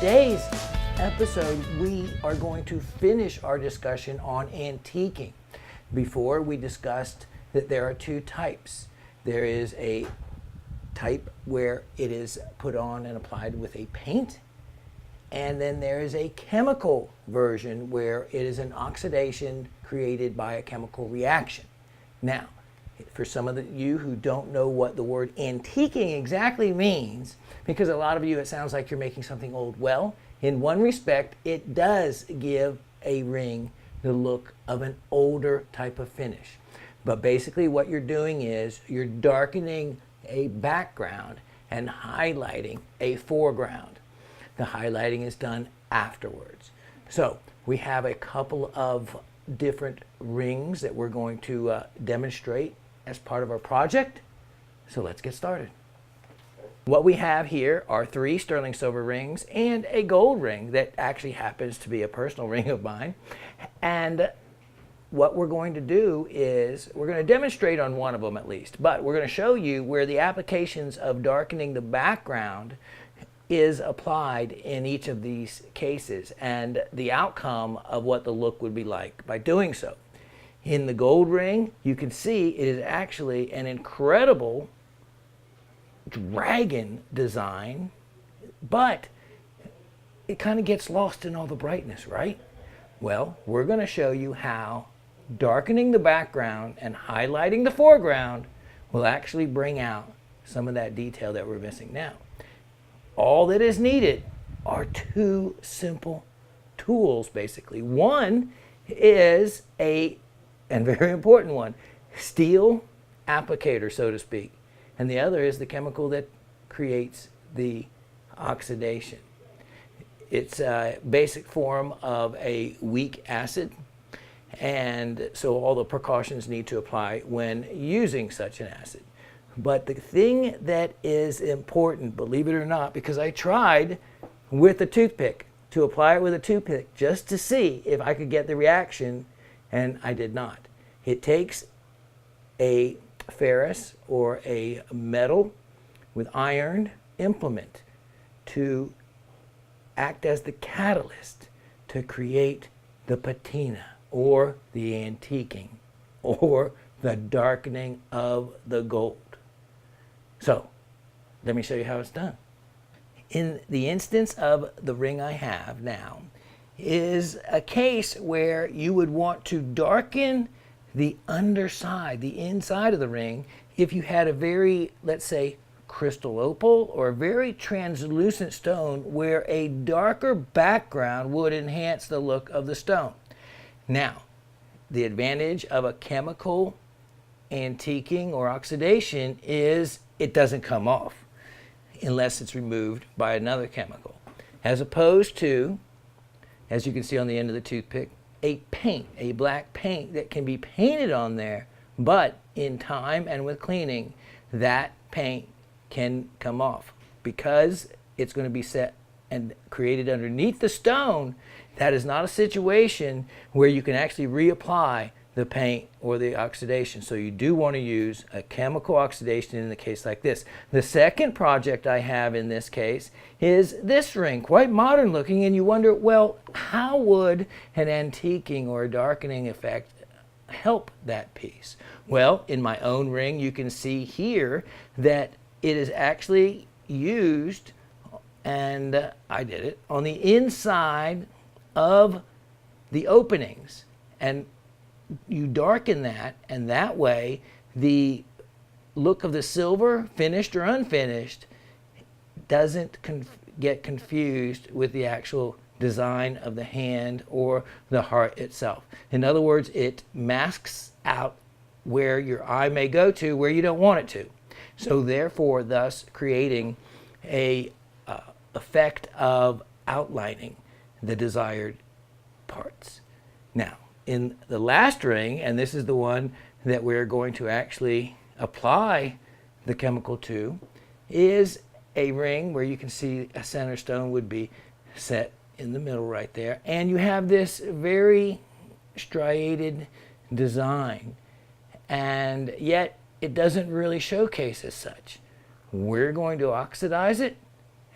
today's episode, we are going to finish our discussion on antiquing. Before, we discussed that there are two types. There is a type where it is put on and applied with a paint, and then there is a chemical version where it is an oxidation created by a chemical reaction. Now, for some of you who don't know what the word antiquing exactly means, because a lot of you it sounds like you're making something old. Well, in one respect, it does give a ring the look of an older type of finish. But basically what you're doing is you're darkening a background and highlighting a foreground. The highlighting is done afterwards. So we have a couple of different rings that we're going to demonstrate as part of our project. So let's get started. What we have here are 3 sterling silver rings and a gold ring that actually happens to be a personal ring of mine. And what we're going to do is we're going to demonstrate on one of them at least, but we're going to show you where the applications of darkening the background is applied in each of these cases and the outcome of what the look would be like by doing so. In the gold ring, you can see it is actually an incredible dragon design, but it kind of gets lost in all the brightness, right? Well, we're going to show you how darkening the background and highlighting the foreground will actually bring out some of that detail that we're missing now. All that is needed are 2 simple tools, basically. One is and very important one, steel applicator, so to speak. And the other is the chemical that creates the oxidation. It's a basic form of a weak acid, and so all the precautions need to apply when using such an acid. But the thing that is important, believe it or not, because I tried with a toothpick, to apply it with a toothpick just to see if I could get the reaction, and I did not. It takes a ferrous or a metal with iron implement to act as the catalyst to create the patina or the antiquing or the darkening of the gold. So let me show you how it's done. In the instance of the ring I have now is a case where you would want to darken the underside, the inside of the ring, if you had a very, let's say, crystal opal or a very translucent stone where a darker background would enhance the look of the stone. Now, the advantage of a chemical antiquing or oxidation is it doesn't come off unless it's removed by another chemical, as opposed to, as you can see on the end of the toothpick, a paint, a black paint that can be painted on there, but in time and with cleaning, that paint can come off. Because it's going to be set and created underneath the stone, that is not a situation where you can actually reapply the paint or the oxidation. So you do want to use a chemical oxidation in a case like this. The second project I have in this case is this ring, quite modern looking, and you wonder, well, how would an antiquing or a darkening effect help that piece? Well, in my own ring, you can see here that it is actually used, and I did it, on the inside of the openings. And you darken that, and that way the look of the silver, finished or unfinished, doesn't get confused with the actual design of the hand or the heart itself. In other words, it masks out where your eye may go to where you don't want it to. So therefore, thus creating a effect of outlining the desired parts. Now, in the last ring, and this is the one that we're going to actually apply the chemical to, is a ring where you can see a center stone would be set in the middle right there, and you have this very striated design, and yet it doesn't really showcase as such. We're going to oxidize it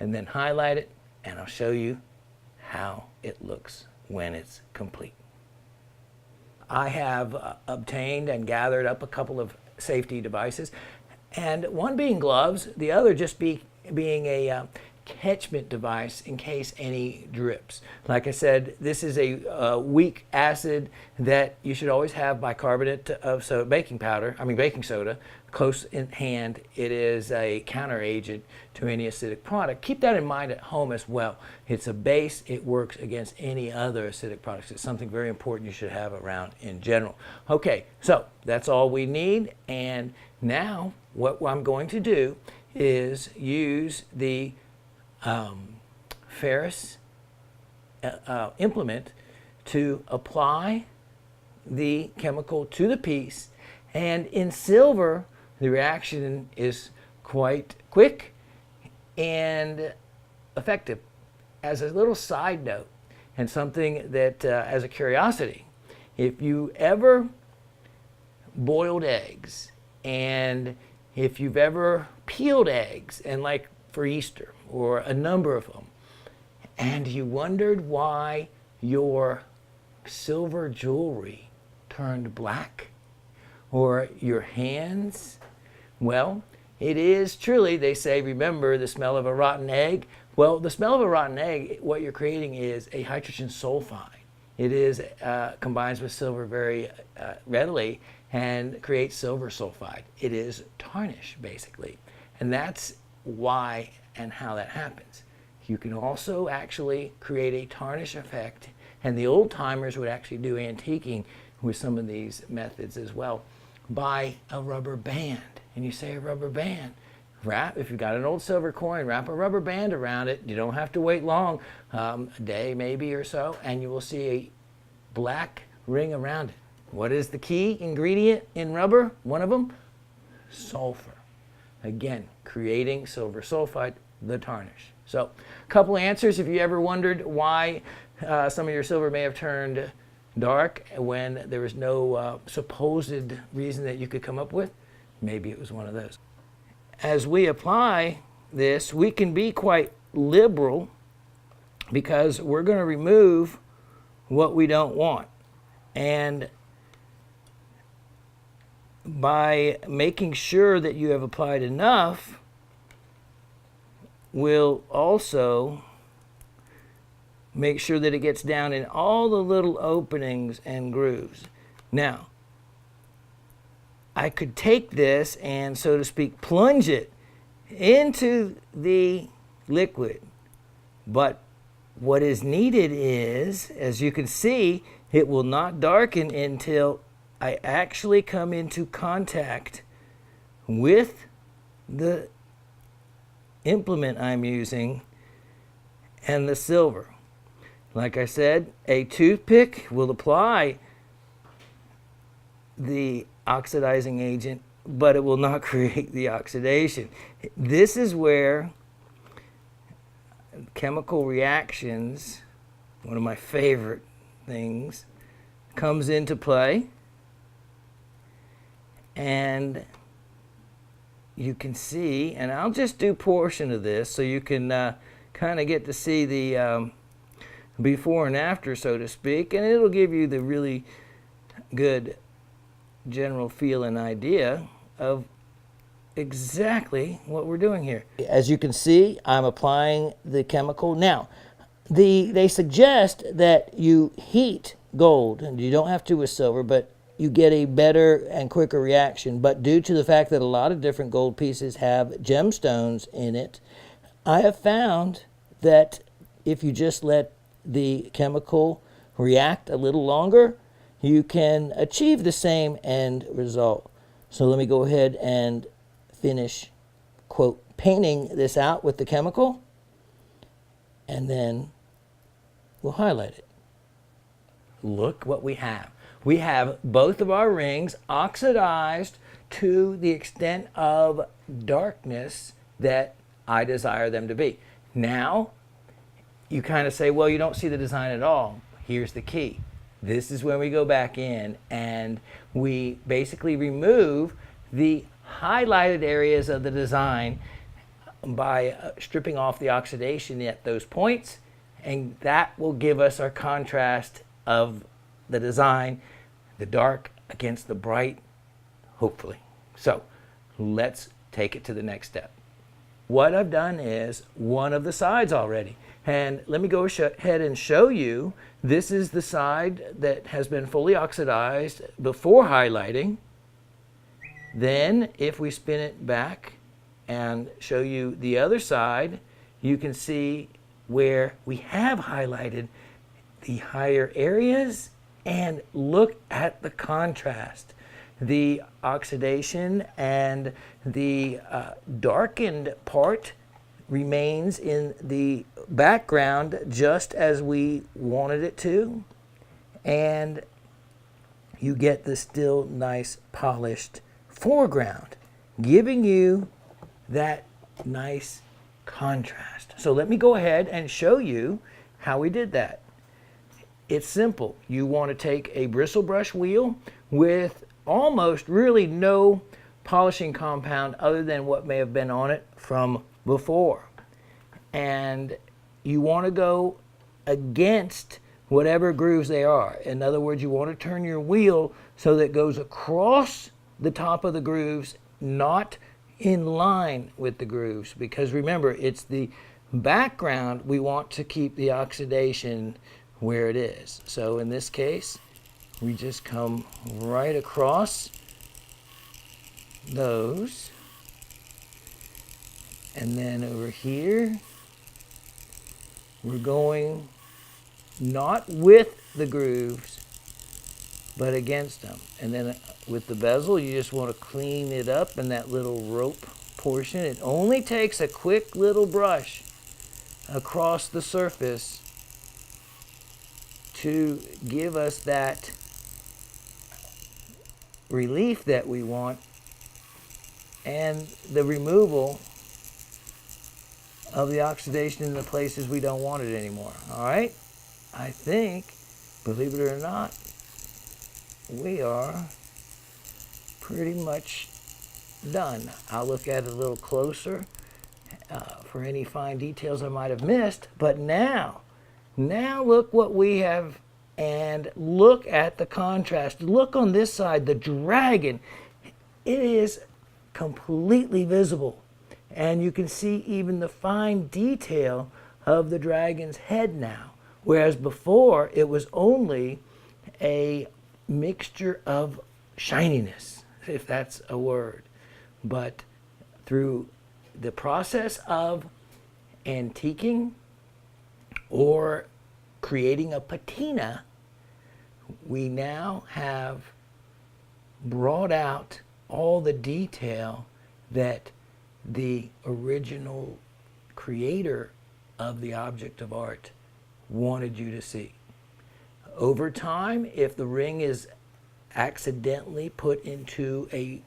and then highlight it and I'll show you how it looks when it's complete. I have obtained and gathered up a couple of safety devices, and one being gloves, the other just being a catchment device in case any drips. Like I said, this is a weak acid that you should always have bicarbonate of baking soda close in hand. It is a counter agent to any acidic product. Keep that in mind at home as well. It's a base. It works against any other acidic products. It's something very important you should have around in general. Okay, so that's all we need, and now what I'm going to do is use the ferrous implement to apply the chemical to the piece. And in silver, the reaction is quite quick and effective. As a little side note, and something that as a curiosity, if you ever boiled eggs, and if you've ever peeled eggs, and like for Easter, or a number of them, and you wondered why your silver jewelry turned black, or your hands, well, it is truly, they say, remember the smell of a rotten egg. Well, the smell of a rotten egg, what you're creating is a hydrogen sulfide. It is combines with silver very readily and creates silver sulfide. It is tarnish, basically. And that's why and how that happens. You can also actually create a tarnish effect, and the old timers would actually do antiquing with some of these methods as well by a rubber band. And you say a rubber band, if you've got an old silver coin, wrap a rubber band around it. You don't have to wait long, a day maybe or so, and you will see a black ring around it. What is the key ingredient in rubber? One of them, sulfur. Again, creating silver sulfide, the tarnish. So, a couple answers if you ever wondered why some of your silver may have turned dark when there was no supposed reason that you could come up with. Maybe it was one of those. As we apply this, we can be quite liberal because we're going to remove what we don't want. And by making sure that you have applied enough, we'll also make sure that it gets down in all the little openings and grooves. Now, I could take this and, so to speak, plunge it into the liquid. But what is needed is, as you can see, it will not darken until I actually come into contact with the implement I'm using and the silver. Like I said, a toothpick will apply the oxidizing agent, but it will not create the oxidation. This is where chemical reactions, one of my favorite things, comes into play. And you can see, and I'll just do a portion of this so you can kind of get to see the before and after, so to speak, and it'll give you the really good general feel and idea of exactly what we're doing here. As you can see, I'm applying the chemical. Now, they suggest that you heat gold, and you don't have to with silver, but you get a better and quicker reaction. But due to the fact that a lot of different gold pieces have gemstones in it, I have found that if you just let the chemical react a little longer, you can achieve the same end result. So let me go ahead and finish, quote, painting this out with the chemical, and then we'll highlight it. Look what we have. We have both of our rings oxidized to the extent of darkness that I desire them to be. Now, you kind of say, well, you don't see the design at all. Here's the key. This is when we go back in and we basically remove the highlighted areas of the design by stripping off the oxidation at those points, and that will give us our contrast of the design, the dark against the bright, hopefully. So let's take it to the next step. What I've done is one of the sides already, and let me go ahead and show you. This is the side that has been fully oxidized before highlighting. Then if we spin it back and show you the other side, you can see where we have highlighted the higher areas, and look at the contrast. The oxidation and the darkened part remains in the background just as we wanted it to, and you get the still nice polished foreground, giving you that nice contrast. So let me go ahead and show you how we did that. It's simple. You want to take a bristle brush wheel with almost really no polishing compound other than what may have been on it from before. And you want to go against whatever grooves they are. In other words, you want to turn your wheel so that it goes across the top of the grooves, not in line with the grooves, because remember, it's the background we want to keep the oxidation where it is. So in this case, we just come right across those, and then over here we're going not with the grooves but against them. And then with the bezel, you just want to clean it up in that little rope portion. It only takes a quick little brush across the surface to give us that relief that we want and the removal of the oxidation in the places we don't want it anymore. All right? I think, believe it or not, we are pretty much done. I'll look at it a little closer for any fine details I might have missed. But now look what we have, and look at the contrast. Look on this side, the dragon. It is completely visible, and you can see even the fine detail of the dragon's head now, whereas before it was only a mixture of shininess, if that's a word. But through the process of antiquing or creating a patina, we now have brought out all the detail that the original creator of the object of art wanted you to see. Over time, if the ring is accidentally put into a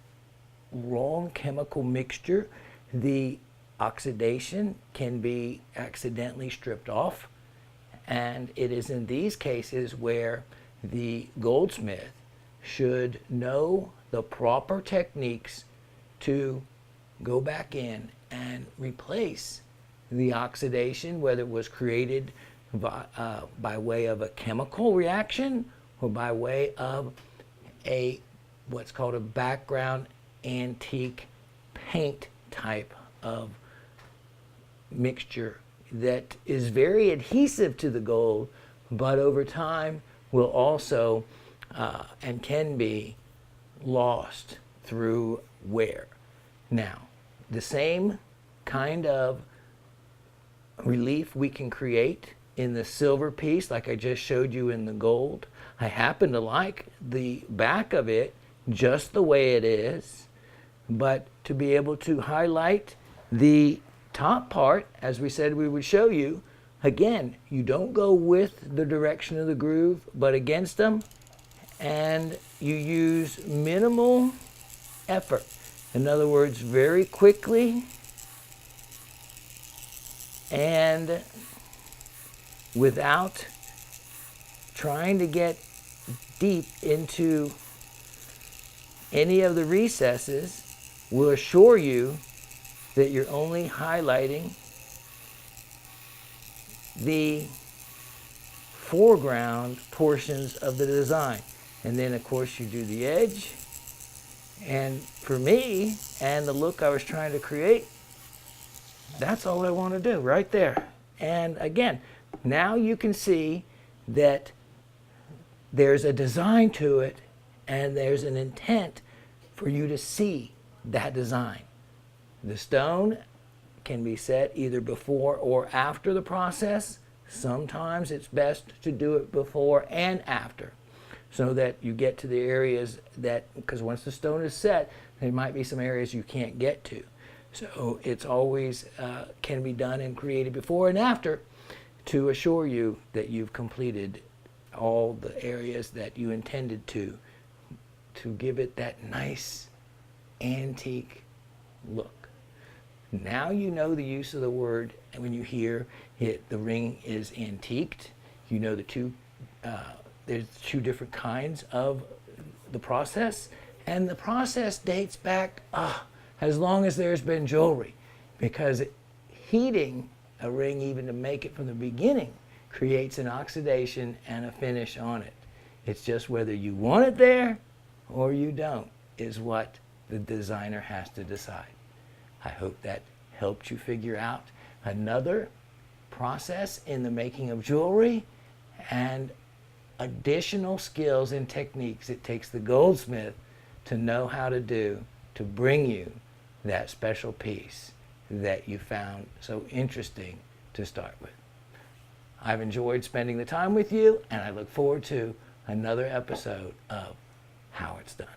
wrong chemical mixture, the oxidation can be accidentally stripped off. And it is in these cases where the goldsmith should know the proper techniques to go back in and replace the oxidation, whether it was created by way of a chemical reaction or by way of a what's called a background antique paint type of mixture that is very adhesive to the gold, but over time will also and can be lost through wear. Now, the same kind of relief we can create in the silver piece, like I just showed you in the gold. I happen to like the back of it just the way it is, but to be able to highlight the top part, as we said we would show you, again, you don't go with the direction of the groove, but against them, and you use minimal effort. In other words, very quickly and without trying to get deep into any of the recesses, will assure you that you're only highlighting the foreground portions of the design. And then of course you do the edge. And for me, and the look I was trying to create, that's all I want to do right there. And again, now you can see that there's a design to it and there's an intent for you to see that design. The stone can be set either before or after the process. Sometimes it's best to do it before and after, so that you get to the areas that, because once the stone is set, there might be some areas you can't get to. So it's always can be done and created before and after to assure you that you've completed all the areas that you intended to give it that nice antique look. Now you know the use of the word, and when you hear it, the ring is antiqued, you know there's two different kinds of the process, and the process dates back as long as there's been jewelry, because heating a ring, even to make it from the beginning, creates an oxidation and a finish on it. It's just whether you want it there or you don't is what the designer has to decide. I hope that helped you figure out another process in the making of jewelry and additional skills and techniques it takes the goldsmith to know how to do to bring you that special piece that you found so interesting to start with. I've enjoyed spending the time with you, and I look forward to another episode of How It's Done.